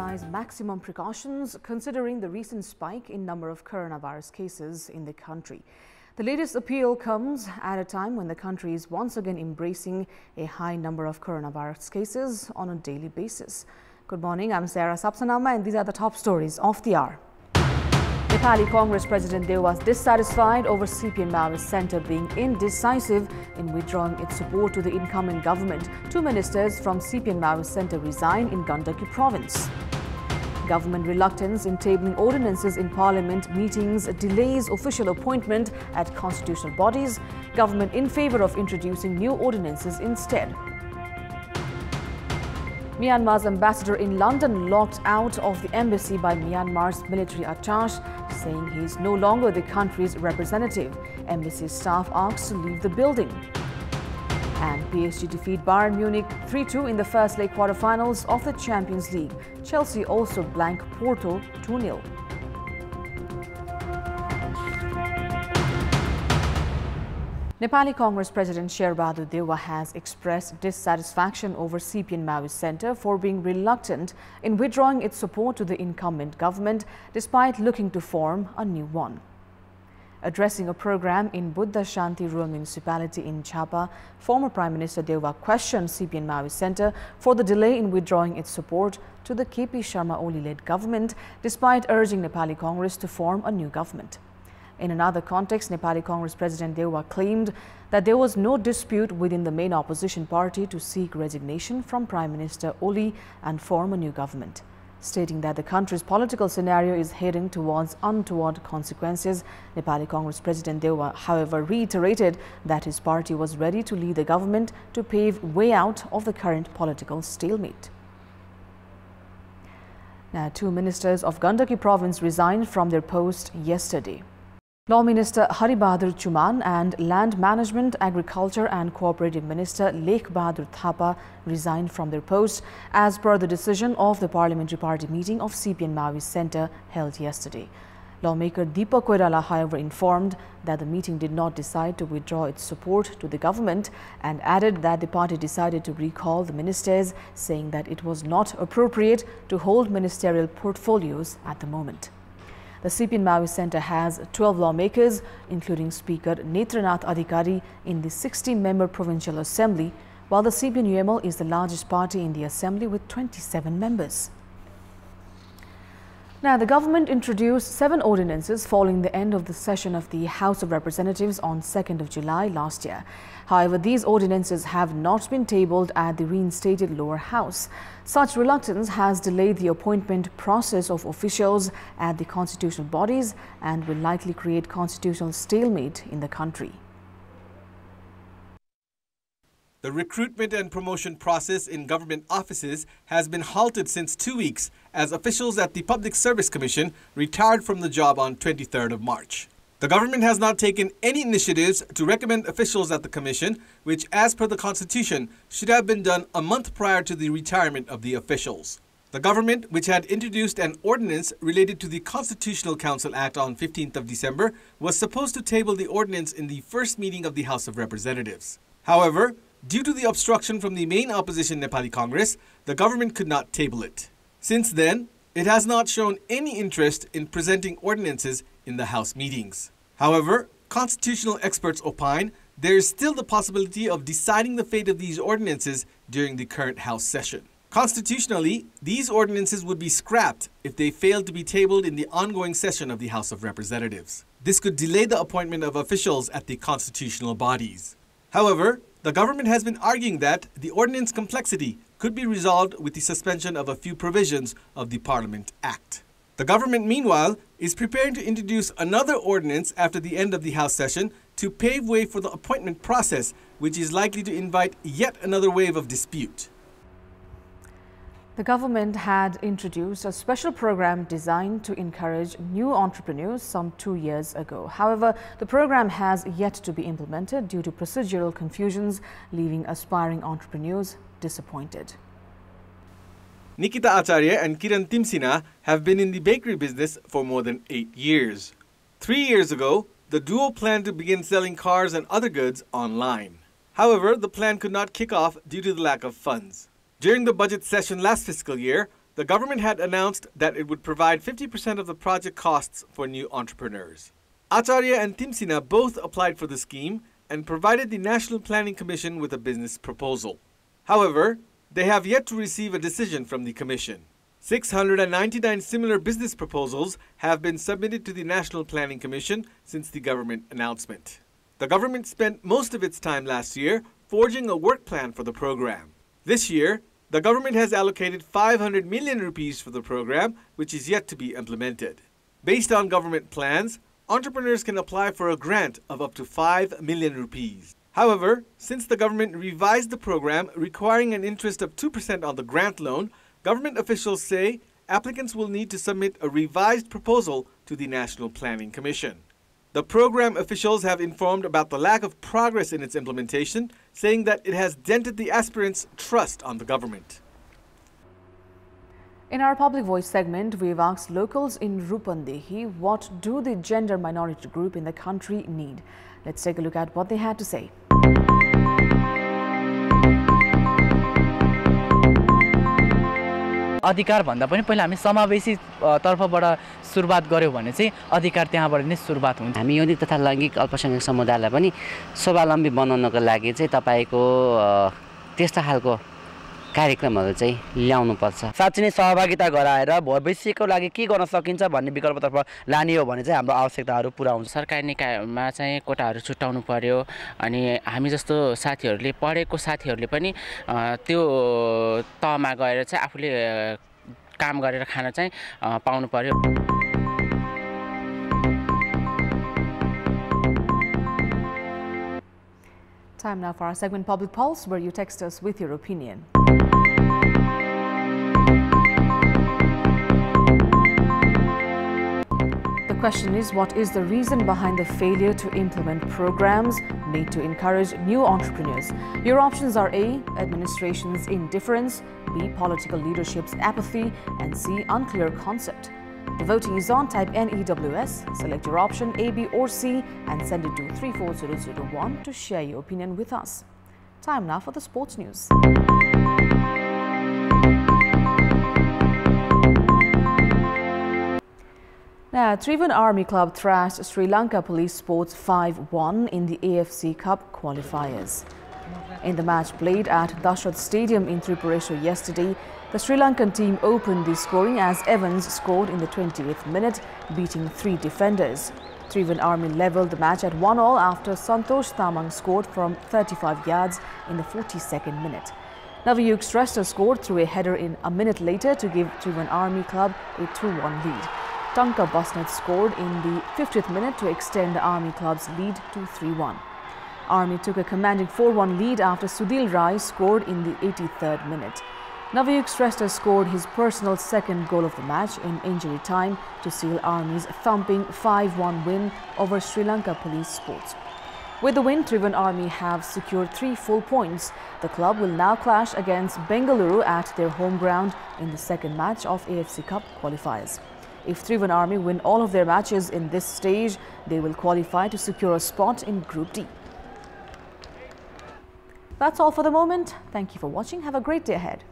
exercise maximum precautions considering the recent spike in number of coronavirus cases in the country. The latest appeal comes at a time when the country is once again embracing a high number of coronavirus cases on a daily basis. Good morning, I'm Sarah Sapsanama and these are the top stories of the hour. Nepali Congress President Dewa was dissatisfied over CPN Maoist Centre being indecisive in withdrawing its support to the incumbent government. 2 ministers from CPN Maoist Centre resign in Gandaki province. Government reluctance in tabling ordinances in Parliament meetings delays official appointment at constitutional bodies. Government in favour of introducing new ordinances instead. Myanmar's ambassador in London locked out of the embassy by Myanmar's military attaché, saying he is no longer the country's representative. Embassy staff asked to leave the building. And PSG defeat Bayern Munich 3-2 in the first leg quarterfinals of the Champions League. Chelsea also blank Porto 2-0. Nepali Congress President Sher Bahadur Dewa has expressed dissatisfaction over CPN Maoist Centre for being reluctant in withdrawing its support to the incumbent government despite looking to form a new one. Addressing a program in Buddha Shanti Rural Municipality in Chapa, former Prime Minister Dewa questioned CPN Maoist Centre for the delay in withdrawing its support to the KP Sharma Oli-led government despite urging Nepali Congress to form a new government. In another context, Nepali Congress President Dewa claimed that there was no dispute within the main opposition party to seek resignation from Prime Minister Oli and form a new government. Stating that the country's political scenario is heading towards untoward consequences, Nepali Congress President Dewa, however, reiterated that his party was ready to lead the government to pave way out of the current political stalemate. Now, 2 ministers of Gandaki province resigned from their post yesterday. Law Minister Hari Bahadur Chuman and Land Management, Agriculture and Cooperative Minister Lekh Bahadur Thapa resigned from their posts as per the decision of the Parliamentary Party meeting of CPN Maoist Centre held yesterday. Lawmaker Deepak Koirala, however, informed that the meeting did not decide to withdraw its support to the government and added that the party decided to recall the ministers, saying that it was not appropriate to hold ministerial portfolios at the moment. The CPN Maoist Centre has 12 lawmakers, including Speaker Netranath Adhikari in the 60-member Provincial Assembly, while the CPN UML is the largest party in the Assembly with 27 members. Now, the government introduced 7 ordinances following the end of the session of the House of Representatives on 2nd of July last year. However, these ordinances have not been tabled at the reinstated lower house. Such reluctance has delayed the appointment process of officials at the constitutional bodies and will likely create constitutional stalemate in the country. The recruitment and promotion process in government offices has been halted since 2 weeks as officials at the Public Service Commission retired from the job on 23rd of March. The government has not taken any initiatives to recommend officials at the commission, which as per the constitution should have been done a month prior to the retirement of the officials. The government, which had introduced an ordinance related to the Constitutional Council Act on 15th of December, was supposed to table the ordinance in the first meeting of the House of Representatives. However, due to the obstruction from the main opposition Nepali Congress, the government could not table it. Since then, it has not shown any interest in presenting ordinances in the House meetings. However, constitutional experts opine there is still the possibility of deciding the fate of these ordinances during the current House session. Constitutionally, these ordinances would be scrapped if they failed to be tabled in the ongoing session of the House of Representatives. This could delay the appointment of officials at the constitutional bodies. However, the government has been arguing that the ordinance complexity could be resolved with the suspension of a few provisions of the Parliament Act. The government, meanwhile, is preparing to introduce another ordinance after the end of the House session to pave way for the appointment process, which is likely to invite yet another wave of dispute. The government had introduced a special program designed to encourage new entrepreneurs some 2 years ago. However, the program has yet to be implemented due to procedural confusions, leaving aspiring entrepreneurs disappointed. Nikita Acharya and Kiran Timsina have been in the bakery business for more than 8 years. 3 years ago, the duo planned to begin selling cars and other goods online. However, the plan could not kick off due to the lack of funds. During the budget session last fiscal year, The government had announced that it would provide 50% of the project costs for new entrepreneurs. Acharya and Timsina both applied for the scheme and provided the National Planning Commission with a business proposal. However, they have yet to receive a decision from the Commission. 699 similar business proposals have been submitted to the National Planning Commission since the government announcement. The government spent most of its time last year forging a work plan for the program. This year, the government has allocated 500 million rupees for the program, which is yet to be implemented. Based on government plans, entrepreneurs can apply for a grant of up to 5 million rupees. However, since the government revised the program requiring an interest of 2% on the grant loan, government officials say applicants will need to submit a revised proposal to the National Planning Commission. The program officials have informed about the lack of progress in its implementation, saying that it has dented the aspirants' trust on the government. In our Public Voice segment, we've asked locals in Rupandehi, what do the gender minority group in the country need? Let's take a look at what they had to say. अधिकार भन्दा पनि पहिला हामी समावेशी तर्फबाट सुरुवात गर्यो भने चाहिँ अधिकार त्यहाँबाट नै सुरुवात हुन्छ। हामी यौनिक तथा लैङ्गिक अल्पसंख्यक समुदायलाई पनि स्वावलम्बी बनाउनको लागि चाहिँ तपाईको त्यस्ता खालको कार्यक्रमहरु चाहिँ ल्याउनु पर्छ। साच्चै नै सहभागिता गराएर भविष्यको लागि के गर्न सकिन्छ भन्ने विकल्पतर्फ लाने हो भने चाहिँ हाम्रो आवश्यकताहरु पूरा हुन्छ। सरकारी निकायमा चाहिँ कोटाहरु छुटाउनु पर्यो अनि हामी जस्तो साथीहरुले पढेको साथीहरुले पनि त्यो तहमा गएर चाहिँ आफूले काम गरेर खान चाहिँ पाउनु पर्यो। Time now for our segment Public Pulse, where you text us with your opinion. The question is, what is the reason behind the failure to implement programs made to encourage new entrepreneurs? Your options are A, administration's indifference, B, political leadership's apathy, and C, unclear concept. The voting is on. Type NEWS, select your option A, B or C and send it to 34001 to share your opinion with us. Time now for the sports news. Now, Tribhuvan Army Club thrashed Sri Lanka Police Sports 5-1 in the AFC Cup qualifiers. In the match played at Dashrath Stadium in Tripureshwar yesterday, the Sri Lankan team opened the scoring as Evans scored in the 20th minute, beating 3 defenders. Tribhuvan Army levelled the match at 1-1 after Santosh Tamang scored from 35 yards in the 42nd minute. Navayuk Shrestha scored through a header in a minute later to give Tribhuvan Army Club a 2-1 lead. Tanka Basnet scored in the 50th minute to extend the Army Club's lead to 3-1. Army took a commanding 4-1 lead after Sudhil Rai scored in the 83rd minute. Navayuk Shrestha scored his personal second goal of the match in injury time to seal Army's thumping 5-1 win over Sri Lanka Police Sports. With the win, Tribhuvan Army have secured 3 full points. The club will now clash against Bengaluru at their home ground in the second match of AFC Cup qualifiers. If Tribhuvan Army win all of their matches in this stage, they will qualify to secure a spot in Group D. That's all for the moment. Thank you for watching. Have a great day ahead.